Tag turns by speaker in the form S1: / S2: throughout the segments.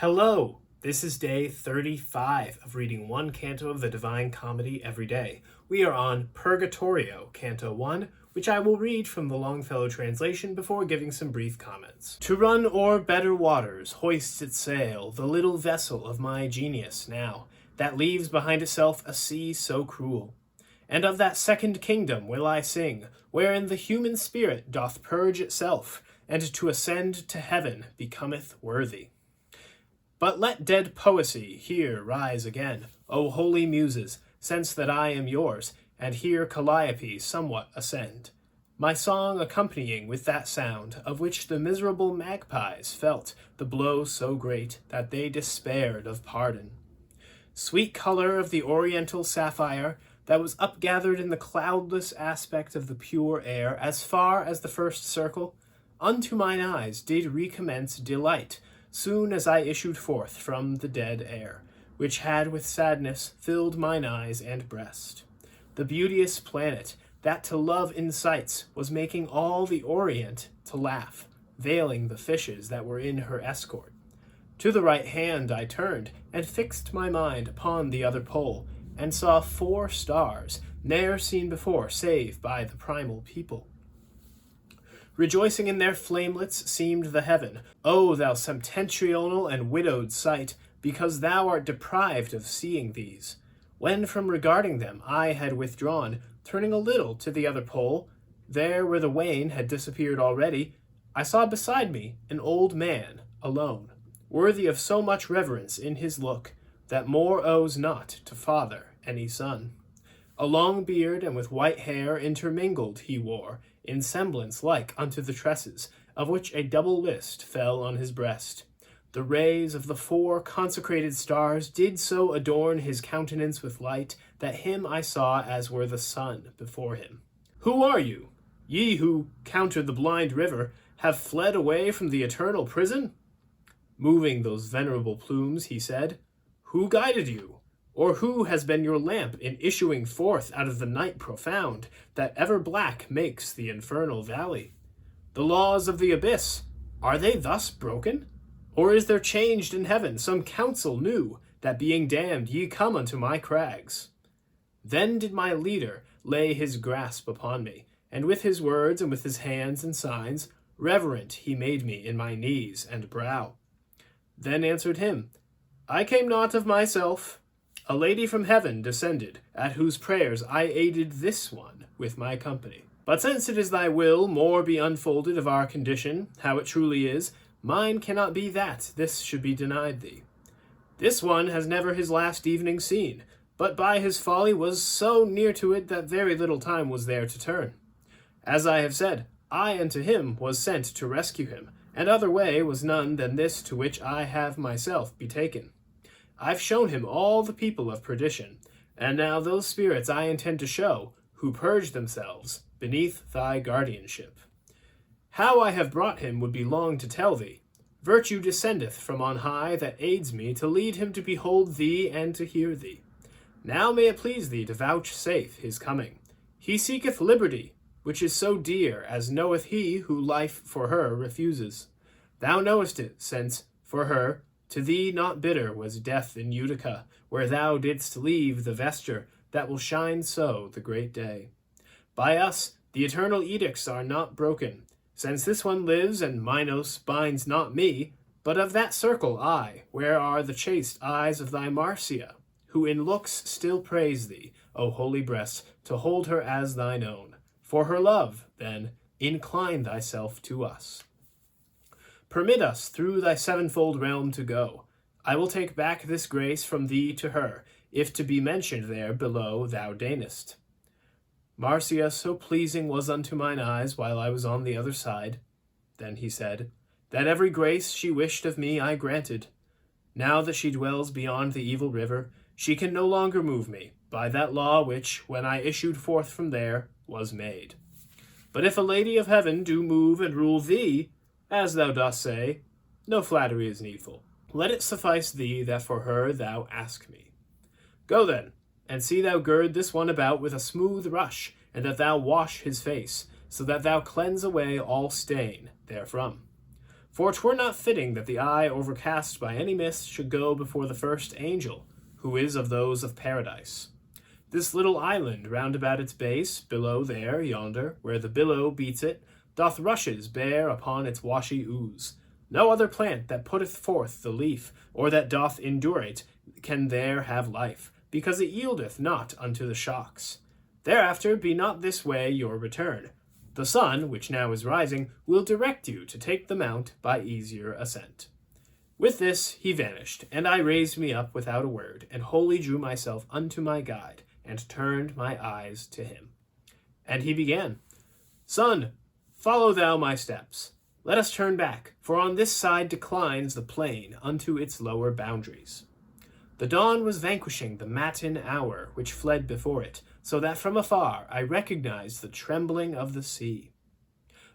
S1: Hello! This is day 35 of reading one canto of the Divine Comedy every day. We are on Purgatorio, Canto 1, which I will read from the Longfellow translation before giving some brief comments. To run o'er better waters hoists its sail, the little vessel of my genius now, that leaves behind itself a sea so cruel. And of that second kingdom will I sing, wherein the human spirit doth purge itself, and to ascend to heaven becometh worthy. But let dead poesy here rise again, O holy muses, since that I am yours, and hear Calliope somewhat ascend, my song accompanying with that sound, of which the miserable magpies felt the blow so great that they despaired of pardon. Sweet color of the oriental sapphire, that was upgathered in the cloudless aspect of the pure air, as far as the first circle, unto mine eyes did recommence delight, soon as I issued forth from the dead air, which had with sadness filled mine eyes and breast. The beauteous planet, that to love incites, was making all the Orient to laugh, veiling the fishes that were in her escort. To the right hand I turned, and fixed my mind upon the other pole, and saw 4 stars, ne'er seen before save by the primal people. Rejoicing in their flamelets seemed the heaven, O thou septentrional and widowed sight, because thou art deprived of seeing these. When from regarding them I had withdrawn, turning a little to the other pole, there where the wain had disappeared already, I saw beside me an old man, alone, worthy of so much reverence in his look, that more owes not to father any son. A long beard and with white hair intermingled he wore, in semblance like unto the tresses, of which a double list fell on his breast. The rays of the 4 consecrated stars did so adorn his countenance with light, that him I saw as were the sun before him. Who are you? Ye who, counter the blind river, have fled away from the eternal prison? Moving those venerable plumes, he said, Who guided you? Or who has been your lamp in issuing forth out of the night profound, that ever black makes the infernal valley? The laws of the abyss, are they thus broken? Or is there changed in heaven some counsel new, that being damned ye come unto my crags? Then did my leader lay his grasp upon me, and with his words and with his hands and signs, reverent he made me in my knees and brow. Then answered him, I came not of myself. A lady from heaven descended, at whose prayers I aided this one with my company. But since it is thy will more be unfolded of our condition, how it truly is, mine cannot be that this should be denied thee. This one has never his last evening seen, but by his folly was so near to it that very little time was there to turn. As I have said, I unto him was sent to rescue him, and other way was none than this to which I have myself betaken. I've shown him all the people of perdition, and now those spirits I intend to show, who purge themselves beneath thy guardianship. How I have brought him would be long to tell thee. Virtue descendeth from on high that aids me to lead him to behold thee and to hear thee. Now may it please thee to vouchsafe his coming. He seeketh liberty, which is so dear as knoweth he who life for her refuses. Thou knowest it, since, for her, to thee not bitter was death in Utica, where thou didst leave the vesture that will shine so the great day. By us the eternal edicts are not broken, since this one lives and Minos binds not me, but of that circle I, where are the chaste eyes of thy Marcia, who in looks still praise thee, O holy breast, to hold her as thine own. For her love, then, incline thyself to us. Permit us through thy sevenfold realm to go. I will take back this grace from thee to her, if to be mentioned there below thou deignest. Marcia so pleasing was unto mine eyes while I was on the other side, then he said, that every grace she wished of me I granted. Now that she dwells beyond the evil river, she can no longer move me, by that law which, when I issued forth from there, was made. But if a lady of heaven do move and rule thee, as thou dost say, no flattery is needful. Let it suffice thee that for her thou ask me. Go then, and see thou gird this one about with a smooth rush, and that thou wash his face, so that thou cleanse away all stain therefrom. For 'twere not fitting that the eye overcast by any mist should go before the first angel, who is of those of paradise. This little island round about its base, below there, yonder, where the billow beats it, doth rushes bear upon its washy ooze. No other plant that putteth forth the leaf, or that doth endure it, can there have life, because it yieldeth not unto the shocks. Thereafter be not this way your return. The sun, which now is rising, will direct you to take the mount by easier ascent. With this he vanished, and I raised me up without a word, and wholly drew myself unto my guide, and turned my eyes to him. And he began, Son, follow thou my steps. Let us turn back, for on this side declines the plain unto its lower boundaries. The dawn was vanquishing the matin hour which fled before it, so that from afar I recognized the trembling of the sea.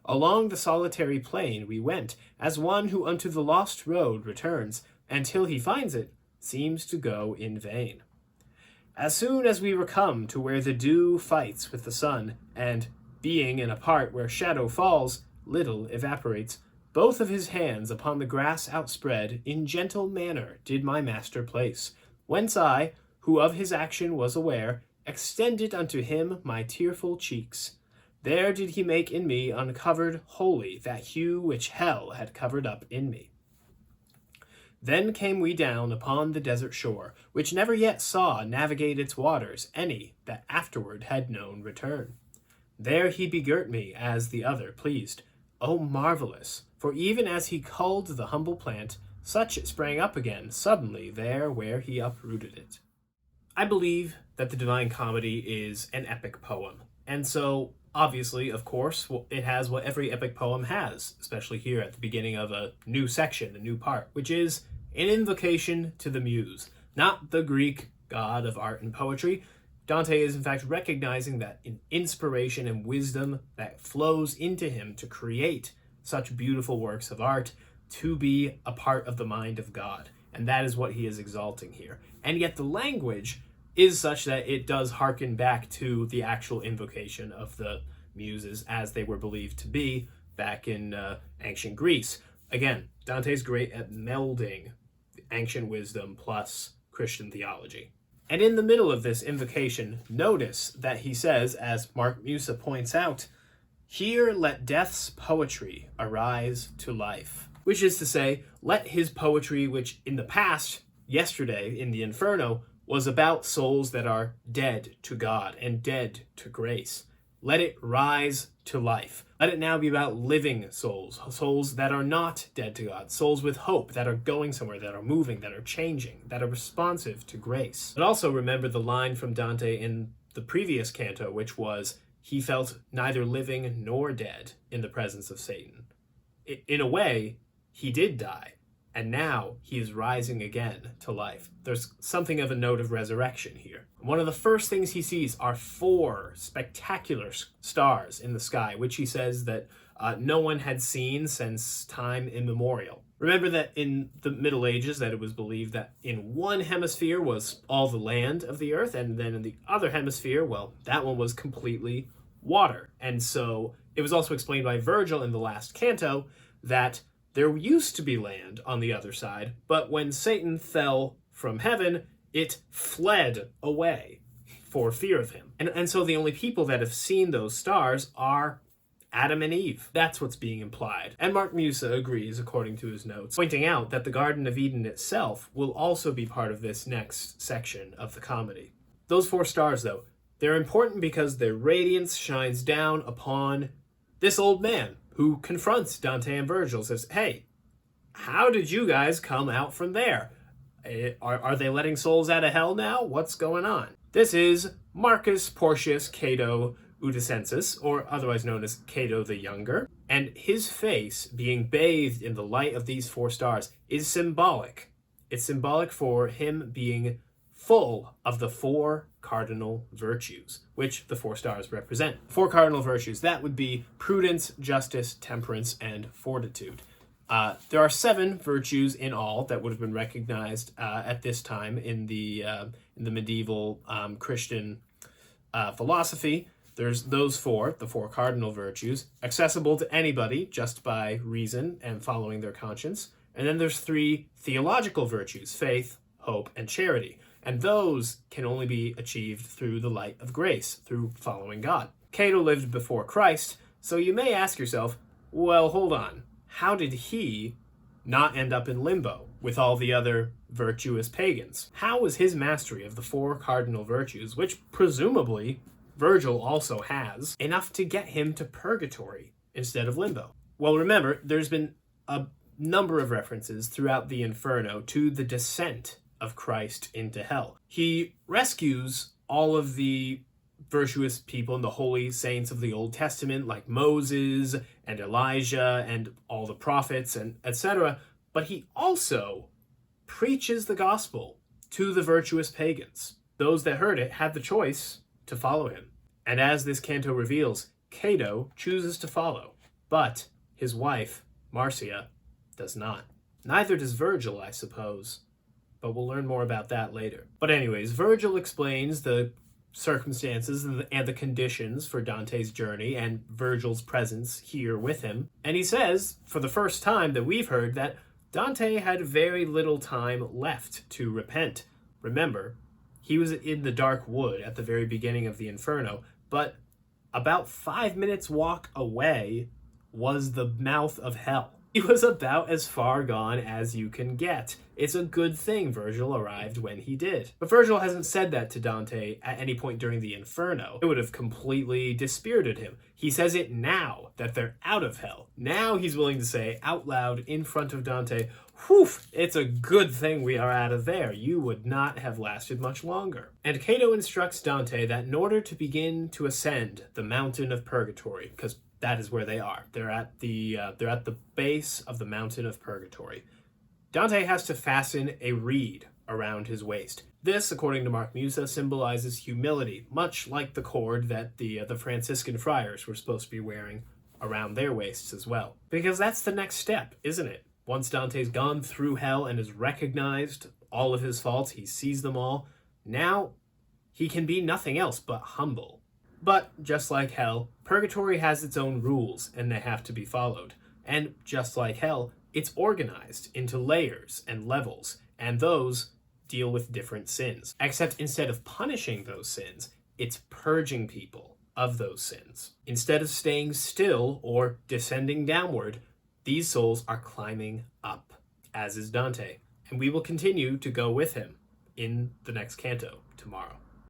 S1: Along the solitary plain we went, as one who unto the lost road returns, and till he finds it, seems to go in vain. As soon as we were come to where the dew fights with the sun, and, being in a part where shadow falls, little evaporates, both of his hands upon the grass outspread, in gentle manner did my master place, whence I, who of his action was aware, extended unto him my tearful cheeks. There did he make in me uncovered wholly that hue which hell had covered up in me. Then came we down upon the desert shore, which never yet saw navigate its waters any that afterward had known return. There he begirt me as the other pleased. O marvelous! For even as he culled the humble plant, such it sprang up again suddenly there where he uprooted it. I believe that the Divine Comedy is an epic poem, and so obviously, of course, it has what every epic poem has, especially here at the beginning of a new section, a new part, which is an invocation to the muse, not the Greek god of art and poetry. Dante is in fact recognizing that an inspiration and wisdom that flows into him to create such beautiful works of art, to be a part of the mind of God. And that is what he is exalting here. And yet the language is such that it does hearken back to the actual invocation of the muses as they were believed to be back in ancient Greece. Again, Dante's great at melding ancient wisdom plus Christian theology. And in the middle of this invocation, notice that he says, as Mark Musa points out, here let death's poetry arise to life. Which is to say, let his poetry, which in the past, yesterday in the Inferno, was about souls that are dead to God and dead to grace. Let it rise to life. Let it now be about living souls, souls that are not dead to God, souls with hope, that are going somewhere, that are moving, that are changing, that are responsive to grace. But also remember the line from Dante in the previous canto, which was, he felt neither living nor dead in the presence of Satan. In a way, he did die, and now he is rising again to life. There's something of a note of resurrection here. One of the first things he sees are 4 spectacular stars in the sky, which he says that no one had seen since time immemorial. Remember that in the Middle Ages that it was believed that in one hemisphere was all the land of the earth, and then in the other hemisphere, well, that one was completely water. And so it was also explained by Virgil in the last canto that there used to be land on the other side, but when Satan fell from heaven, it fled away for fear of him. And so the only people that have seen those stars are Adam and Eve. That's what's being implied. And Mark Musa agrees, according to his notes, pointing out that the Garden of Eden itself will also be part of this next section of the comedy. Those 4 stars, though, they're important because their radiance shines down upon this old man who confronts Dante and Virgil, says, hey, how did you guys come out from there? Are they letting souls out of hell now? What's going on? This is Marcus Porcius Cato Udicensis, or otherwise known as Cato the Younger, and his face being bathed in the light of these 4 stars is symbolic. It's symbolic for him being full of the 4 cardinal virtues, which the 4 stars represent. 4 cardinal virtues, that would be prudence, justice, temperance, and fortitude. There are 7 virtues in all that would have been recognized at this time in the medieval Christian philosophy. There's those four, the four cardinal virtues, accessible to anybody just by reason and following their conscience. And then there's three theological virtues, faith, hope, and charity. And those can only be achieved through the light of grace, through following God. Cato lived before Christ, so you may ask yourself, well, hold on. How did he not end up in limbo with all the other virtuous pagans? How was his mastery of the four cardinal virtues, which presumably Virgil also has, enough to get him to purgatory instead of limbo? Well, remember, there's been a number of references throughout the Inferno to the descent of Christ into hell. He rescues all of the virtuous people and the holy saints of the Old Testament, like Moses and Elijah and all the prophets and etc. But he also preaches the gospel to the virtuous pagans. Those that heard it had the choice to follow him. And as this canto reveals, Cato chooses to follow, but his wife, Marcia, does not. Neither does Virgil, I suppose, but we'll learn more about that later. But anyways, Virgil explains the circumstances and the conditions for Dante's journey and Virgil's presence here with him. And he says, for the first time that we've heard, that Dante had very little time left to repent. Remember, he was in the dark wood at the very beginning of the Inferno, but about 5 minutes walk away was the mouth of hell. He was about as far gone as you can get. It's a good thing Virgil arrived when he did. But Virgil hasn't said that to Dante at any point during the Inferno. It would have completely dispirited him. He says it now that they're out of hell. Now he's willing to say out loud in front of Dante, whew, it's a good thing we are out of there. You would not have lasted much longer. And Cato instructs Dante that in order to begin to ascend the mountain of purgatory, because that is where they are. They're at the base of the mountain of purgatory. Dante has to fasten a reed around his waist. This, according to Mark Musa, symbolizes humility, much like the cord that the Franciscan friars were supposed to be wearing around their waists as well. Because that's the next step, isn't it? Once Dante's gone through hell and has recognized all of his faults, he sees them all, now he can be nothing else but humble. But just like hell, purgatory has its own rules and they have to be followed. And just like hell, it's organized into layers and levels, and those deal with different sins. Except instead of punishing those sins, it's purging people of those sins. Instead of staying still or descending downward, these souls are climbing up, as is Dante. And we will continue to go with him in the next canto tomorrow.